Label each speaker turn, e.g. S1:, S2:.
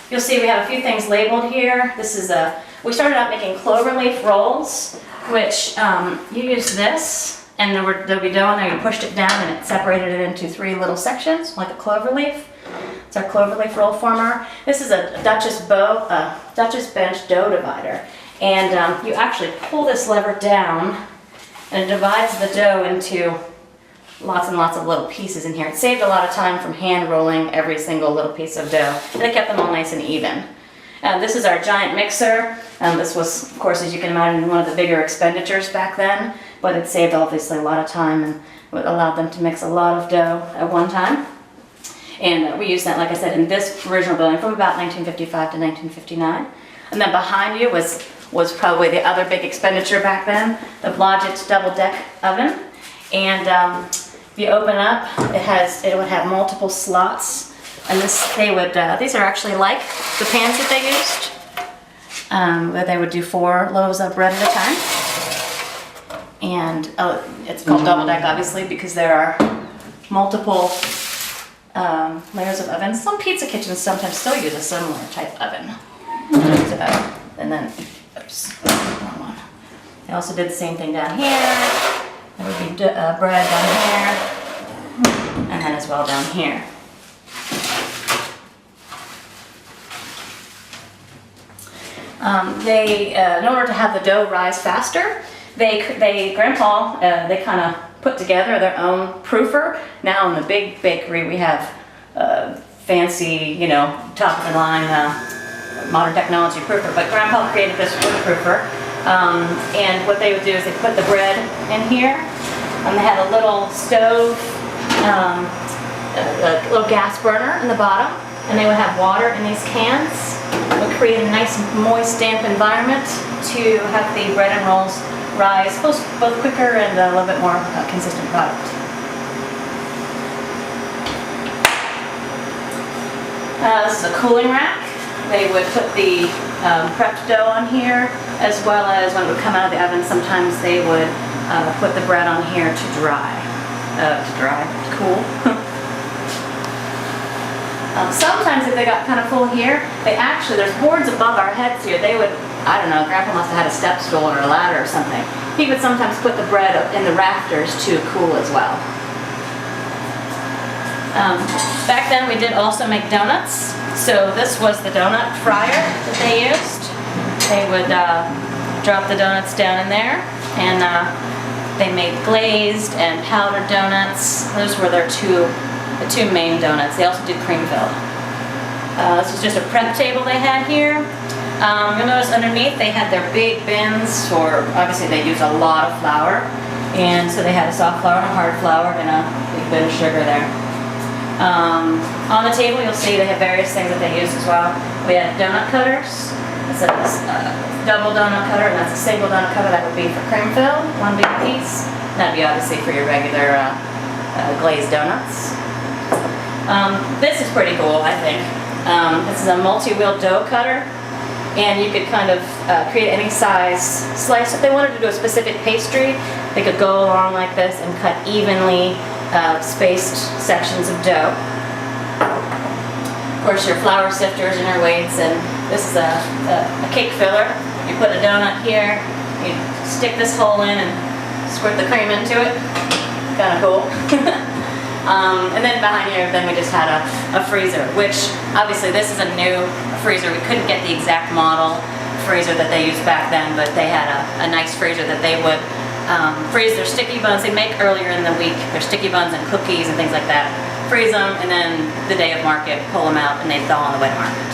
S1: You'll see we have a few things labeled here. This is we started out making cloverleaf rolls, which you use this, and there'll be dough in there. You pushed it down and it separated it into 3 little sections, like a cloverleaf. It's our cloverleaf roll former. This is a Dutchess bench dough divider. And you actually pull this lever down and it divides the dough into lots and lots of little pieces in here. It saved a lot of time from hand rolling every single little piece of dough. And it kept them all nice and even. This is our giant mixer. This was, of course, as you can imagine, one of the bigger expenditures back then, but it saved obviously a lot of time and allowed them to mix a lot of dough at one time. And we used that, like I said, in this original building from about 1955 to 1959. And then behind you was probably the other big expenditure back then, the Blodgett's double-deck oven. And if you open up, it would have multiple slots. And these are actually like the pans that they used, where they would do 4 loaves of bread at a time. And it's called double deck, obviously, because there are multiple layers of ovens. Some pizza kitchens sometimes still use a similar type oven. And then, oops, wrong one. They also did the same thing down here. There would be bread down here, and then as well down here. In order to have the dough rise faster, Grandpa, they kind of put together their own proofer. Now in the big bakery we have fancy, top of the line modern technology proofer, but Grandpa created this wood proofer. And what they would do is they put the bread in here, and they had a little stove, a little gas burner in the bottom, and they would have water in these cans. It would create a nice moist, damp environment to have the bread and rolls rise both quicker and a little bit more consistent product. This is a cooling rack. They would put the prepped dough on here, as well as when it would come out of the oven, sometimes they would put the bread on here to dry. To cool. Sometimes if they got kind of full here, there's boards above our heads here. They would, I don't know, Grandpa must have had a step stool or a ladder or something. He would sometimes put the bread up in the rafters to cool as well. Back then we did also make donuts. So this was the donut fryer that they used. They would drop the donuts down in there, and they made glazed and powdered donuts. Those were the two main donuts. They also did cream filled. This was just a prep table they had here. You'll notice underneath they had their big bins for, obviously they use a lot of flour, and so they had a soft flour and a hard flour and a big bit of sugar there. On the table you'll see they have various things that they use as well. We had donut cutters. It's a double donut cutter, and that's a single donut cutter. That would be for cream fill, one big piece. That'd be obviously for your regular glazed donuts. This is pretty cool, I think. This is a multi-wheel dough cutter, and you could kind of create any size slice. If they wanted to do a specific pastry, they could go along like this and cut evenly spaced sections of dough. Of course, your flour sifters and your weights, and this is a cake filler. You put a donut here, you stick this hole in and squirt the cream into it. Kind of cool. And then behind here, then we just had a freezer, which obviously this is a new freezer. We couldn't get the exact model freezer that they used back then, but they had a nice freezer that they would freeze their sticky buns. They make earlier in the week their sticky buns and cookies and things like that. Freeze them, and then the day of market, pull them out, and they thaw on the wet market.